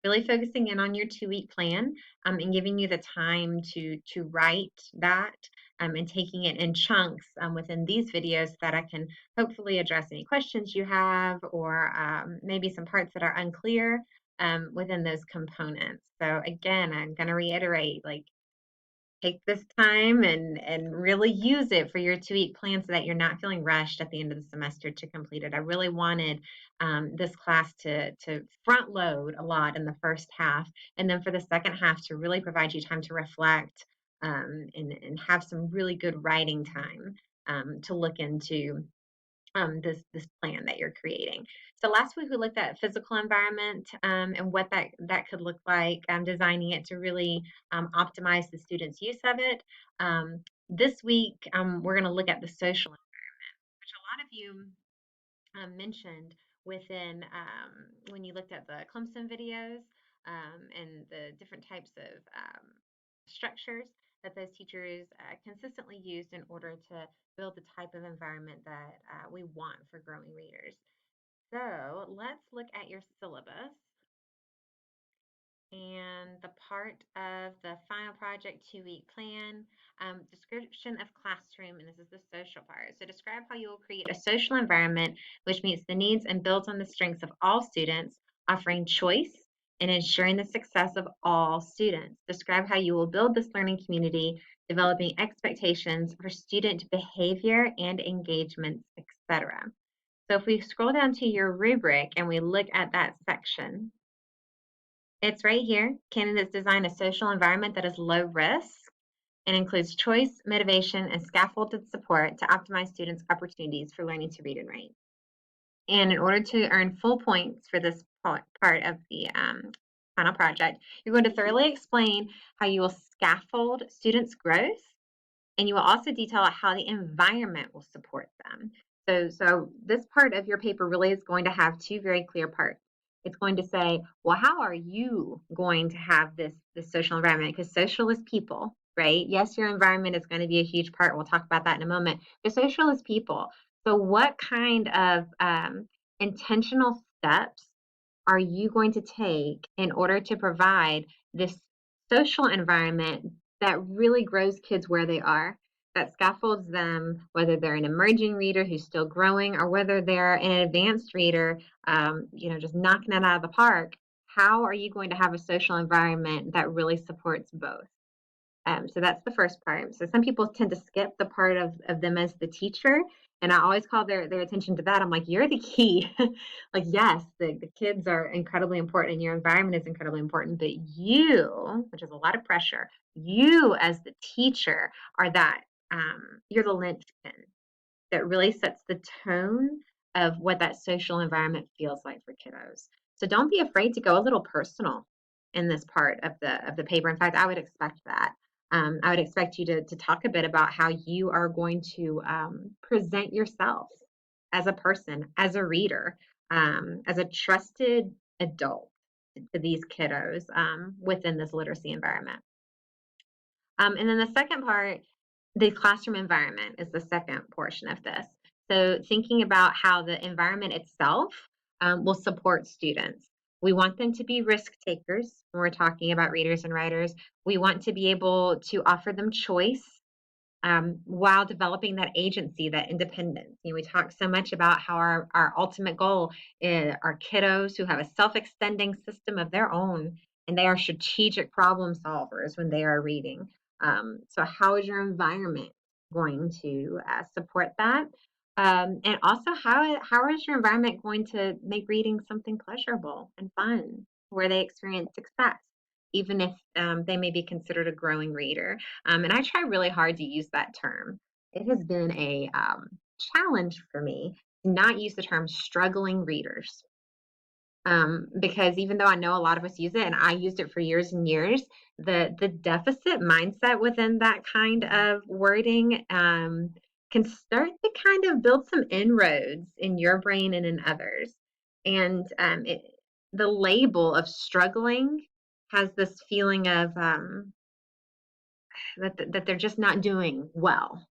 really focusing in on your 2-week plan, and giving you the time to write that, and taking it in chunks, within these videos that I can hopefully address any questions you have, or maybe some parts that are unclear, within those components. So again, I'm going to reiterate, like, take this time and really use it for your 2-week plan so that you're not feeling rushed at the end of the semester to complete it. I really wanted this class to front load a lot in the first half, and then for the second half to really provide you time to reflect, and have some really good writing time, to look into this plan that you're creating. So last week we looked at physical environment, and what that could look like, designing it to really optimize the students' use of it. This week we're going to look at the social environment, which a lot of you mentioned within, when you looked at the Clemson videos, and the different types of structures that those teachers consistently used in order to build the type of environment that we want for growing readers. So let's look at your syllabus and the part of the final project 2-week plan, description of classroom, and this is the social part. So describe how you will create a social environment which meets the needs and builds on the strengths of all students, offering choice and ensuring the success of all students. Describe how you will build this learning community, developing expectations for student behavior and engagements, etc. So if we scroll down to your rubric and we look at that section, it's right here. Candidates design a social environment that is low risk and includes choice, motivation, and scaffolded support to optimize students' opportunities for learning to read and write. And in order to earn full points for this part of the final project, you're going to thoroughly explain how you will scaffold students' growth, and you will also detail how the environment will support them. So this part of your paper really is going to have two very clear parts. It's going to say, well, how are you going to have this social environment? Because social is people, right? Yes, your environment is going to be a huge part. We'll talk about that in a moment. The social is people. So what kind of intentional steps are you going to take in order to provide this social environment that really grows kids where they are, that scaffolds them, whether they're an emerging reader who's still growing or whether they're an advanced reader, just knocking it out of the park? How are you going to have a social environment that really supports both? So that's the first part. So some people tend to skip the part of them as the teacher. And I always call their attention to that. I'm like, you're the key. Like, yes, the kids are incredibly important and your environment is incredibly important, but you, which is a lot of pressure, you as the teacher are that, you're the linchpin that really sets the tone of what that social environment feels like for kiddos. So don't be afraid to go a little personal in this part of the paper. In fact, I would expect that. I would expect you to talk a bit about how you are going to present yourself as a person, as a reader, as a trusted adult to these kiddos, within this literacy environment. And then the second part, the classroom environment, is the second portion of this. So thinking about how the environment itself will support students. We want them to be risk takers when we're talking about readers and writers. We want to be able to offer them choice, while developing that agency, that independence. We talk so much about how our ultimate goal is our kiddos who have a self-extending system of their own, and they are strategic problem solvers when they are reading. So how is your environment going to support that? And also, how is your environment going to make reading something pleasurable and fun, where they experience success, even if they may be considered a growing reader? And I try really hard to use that term. It has been a challenge for me to not use the term struggling readers. Because even though I know a lot of us use it and I used it for years and years, the deficit mindset within that kind of wording can start to kind of build some inroads in your brain and in others. And the label of struggling has this feeling of that they're just not doing well,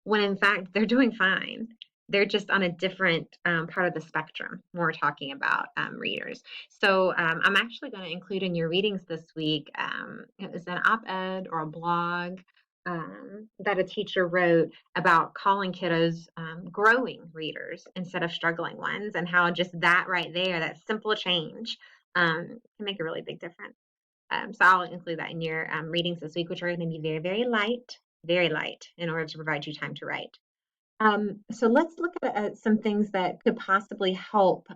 when in fact they're doing fine. they're just on a different part of the spectrum when we're talking about readers. So I'm actually going to include in your readings this week, it was an op-ed or a blog that a teacher wrote about calling kiddos growing readers instead of struggling ones, and how just that right there, that simple change, can make a really big difference. So I'll include that in your readings this week, which are going to be very, very light, in order to provide you time to write. So let's look at some things that could possibly help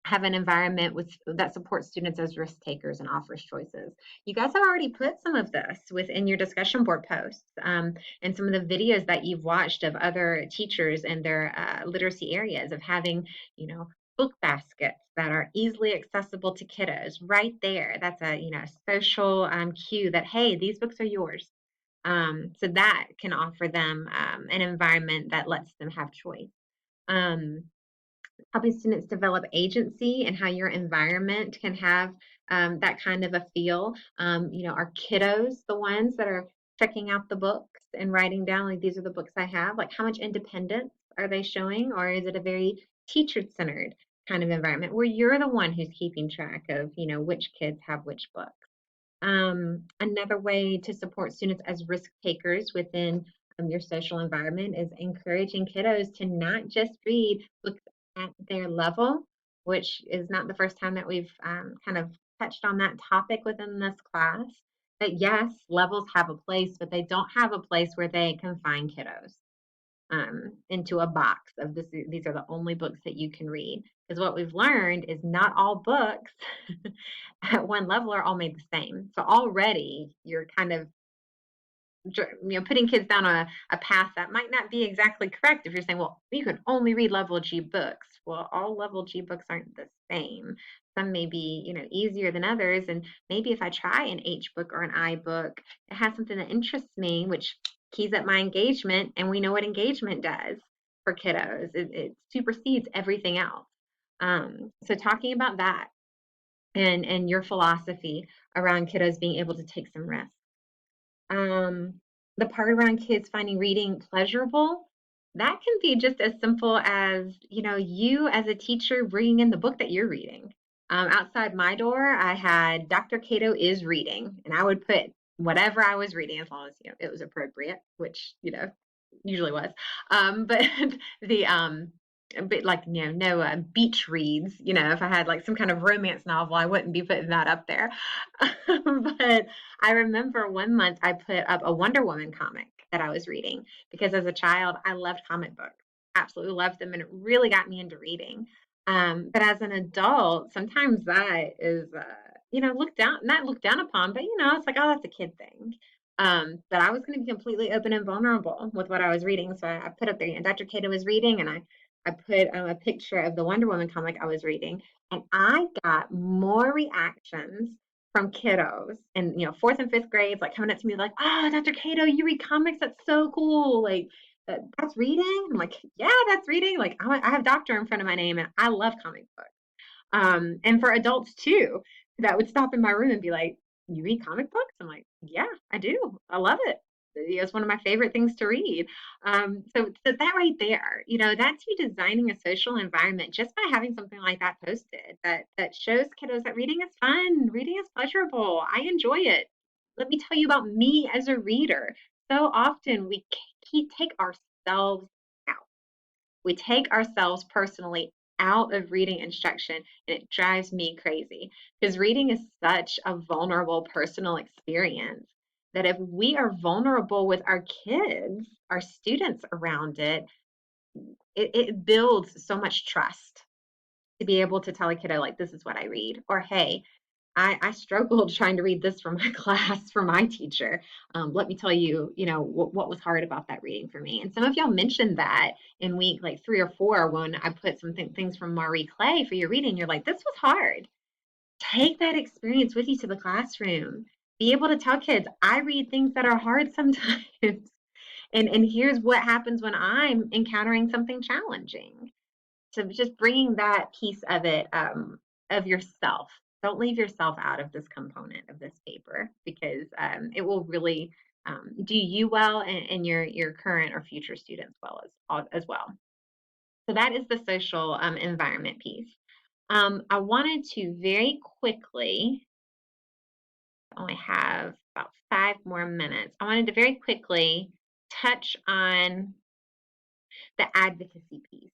have an environment that supports students as risk takers and offers choices. You guys have already put some of this within your discussion board posts, and some of the videos that you've watched of other teachers and their literacy areas of having, book baskets that are easily accessible to kiddos right there. That's a, social cue that, hey, these books are yours. So that can offer them an environment that lets them have choice. Um, Helping students develop agency and how your environment can have that kind of a feel. Are kiddos the ones that are checking out the books and writing down, like, these are the books I have? Like, how much independence are they showing? Or is it a very teacher-centered kind of environment where you're the one who's keeping track of, which kids have which book? Another way to support students as risk takers within your social environment is encouraging kiddos to not just read books at their level, which is not the first time that we've kind of touched on that topic within this class. But yes, levels have a place, but they don't have a place where they confine kiddos into a box of this. These are the only books that you can read. Because what we've learned is not all books at one level are all made the same. So already you're kind of putting kids down a path that might not be exactly correct if you're saying, well, you can only read level G books. Well, all level G books aren't the same. Some may be, easier than others. And maybe if I try an H book or an I book, it has something that interests me, which keys up my engagement. And we know what engagement does for kiddos. It supersedes everything else. So talking about that and your philosophy around kiddos being able to take some risks. Um, the part around kids finding reading pleasurable, that can be just as simple as, you as a teacher bringing in the book that you're reading. Outside my door, I had Dr. Cato is reading, and I would put whatever I was reading as long as, it was appropriate, which, usually was. But the a bit like, no beach reads. If I had like some kind of romance novel, I wouldn't be putting that up there. But I remember one month I put up a Wonder Woman comic that I was reading because as a child I loved comic books, absolutely loved them, and it really got me into reading. But as an adult, sometimes that is, looked down, not looked down upon, but it's like, oh, that's a kid thing. But I was going to be completely open and vulnerable with what I was reading, so I put up there, Dr. Cato was reading, and I put a picture of the Wonder Woman comic I was reading, and I got more reactions from kiddos and fourth and fifth grades, like coming up to me like, "Oh, Dr. Cato, you read comics? That's so cool! Like that's reading." I'm like, "Yeah, that's reading." Like I have doctor in front of my name, and I love comic books. And for adults too, that would stop in my room and be like, "You read comic books?" I'm like, "Yeah, I do. I love it. It's one of my favorite things to read." So that right there, that's you designing a social environment just by having something like that posted that shows kiddos that reading is fun, reading is pleasurable. I enjoy it. Let me tell you about me as a reader. So often we take ourselves out. We take ourselves personally out of reading instruction, and it drives me crazy because reading is such a vulnerable personal experience that if we are vulnerable with our kids, our students around it builds so much trust to be able to tell a kiddo, like, this is what I read, or hey, I struggled trying to read this for my class, for my teacher. Let me tell you, what was hard about that reading for me. And some of y'all mentioned that in week like 3 or 4 when I put some things from Marie Clay for your reading. You're like, this was hard. Take that experience with you to the classroom. Be able to tell kids, I read things that are hard sometimes. And here's what happens when I'm encountering something challenging. So just bringing that piece of it, of yourself. Don't leave yourself out of this component of this paper because it will really do you well, and your current or future students well as well. So that is the social environment piece. I wanted to very quickly, I only have about 5 more minutes. I wanted to very quickly touch on the advocacy piece.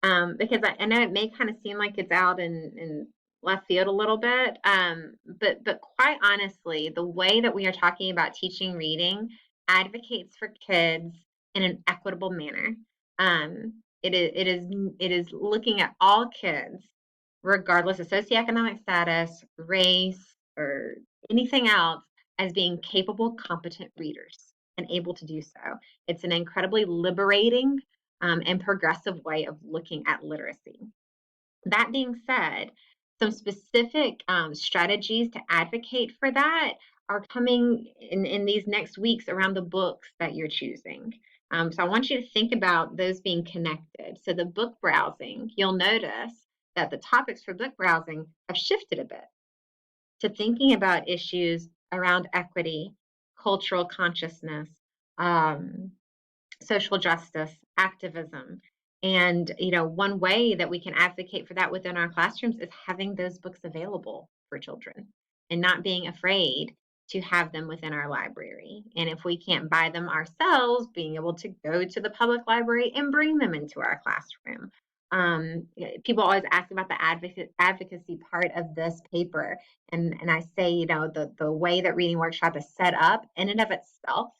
Because I know it may kind of seem like it's out in left field a little bit, but quite honestly, the way that we are talking about teaching reading advocates for kids in an equitable manner. It is looking at all kids, regardless of socioeconomic status, race, or anything else, as being capable, competent readers and able to do so. It's an incredibly liberating and progressive way of looking at literacy. That being said, some specific strategies to advocate for that are coming in these next weeks around the books that you're choosing. So I want you to think about those being connected. So the book browsing, you'll notice that the topics for book browsing have shifted a bit to thinking about issues around equity, cultural consciousness, um, social justice, activism. And, one way that we can advocate for that within our classrooms is having those books available for children and not being afraid to have them within our library. And if we can't buy them ourselves, being able to go to the public library and bring them into our classroom. People always ask about the advocacy part of this paper. And I say, the way that Reading Workshop is set up in and of itself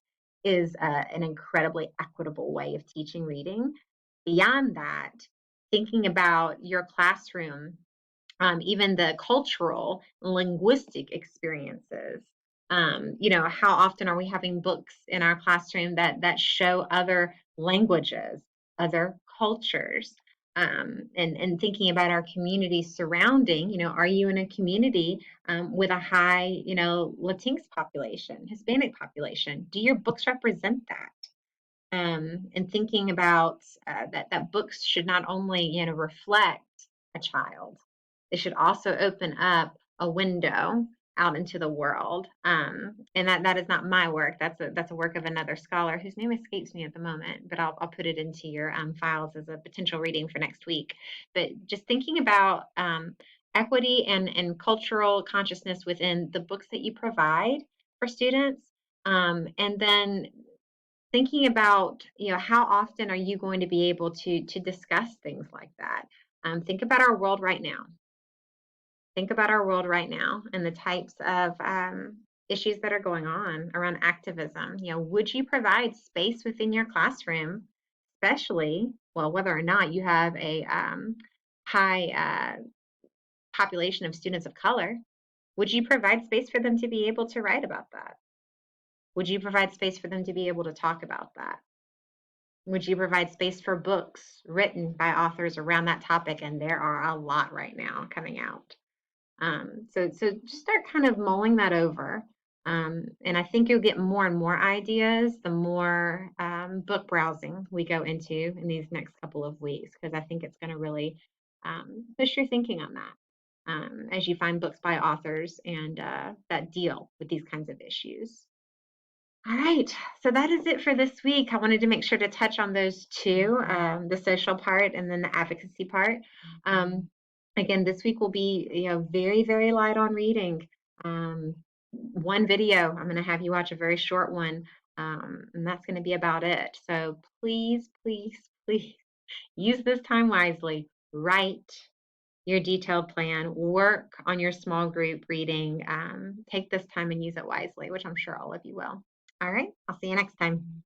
is an incredibly equitable way of teaching reading. Beyond that, thinking about your classroom, even the cultural, linguistic experiences. How often are we having books in our classroom that show other languages, other cultures? And thinking about our community surrounding, are you in a community with a high, Latinx population, Hispanic population? Do your books represent that? And thinking about that books should not only, reflect a child, they should also open up a window out into the world. And that is not my work. That's a work of another scholar whose name escapes me at the moment, but I'll put it into your files as a potential reading for next week. But just thinking about equity and cultural consciousness within the books that you provide for students, and then thinking about, how often are you going to be able to discuss things like that. Think about our world right now. Think about our world right now and the types of issues that are going on around activism. Would you provide space within your classroom, especially, well, whether or not you have a high population of students of color? Would you provide space for them to be able to write about that? Would you provide space for them to be able to talk about that? Would you provide space for books written by authors around that topic? And there are a lot right now coming out. So just start kind of mulling that over. And I think you'll get more and more ideas the more book browsing we go into in these next couple of weeks, because I think it's going to really push your thinking on that as you find books by authors and that deal with these kinds of issues. All right, so that is it for this week. I wanted to make sure to touch on those two, the social part and then the advocacy part. Again, this week will be, very, very light on reading. One video, I'm going to have you watch a very short one, and that's going to be about it. So please, please, please use this time wisely. Write your detailed plan, work on your small group reading, take this time and use it wisely, which I'm sure all of you will. All right, I'll see you next time.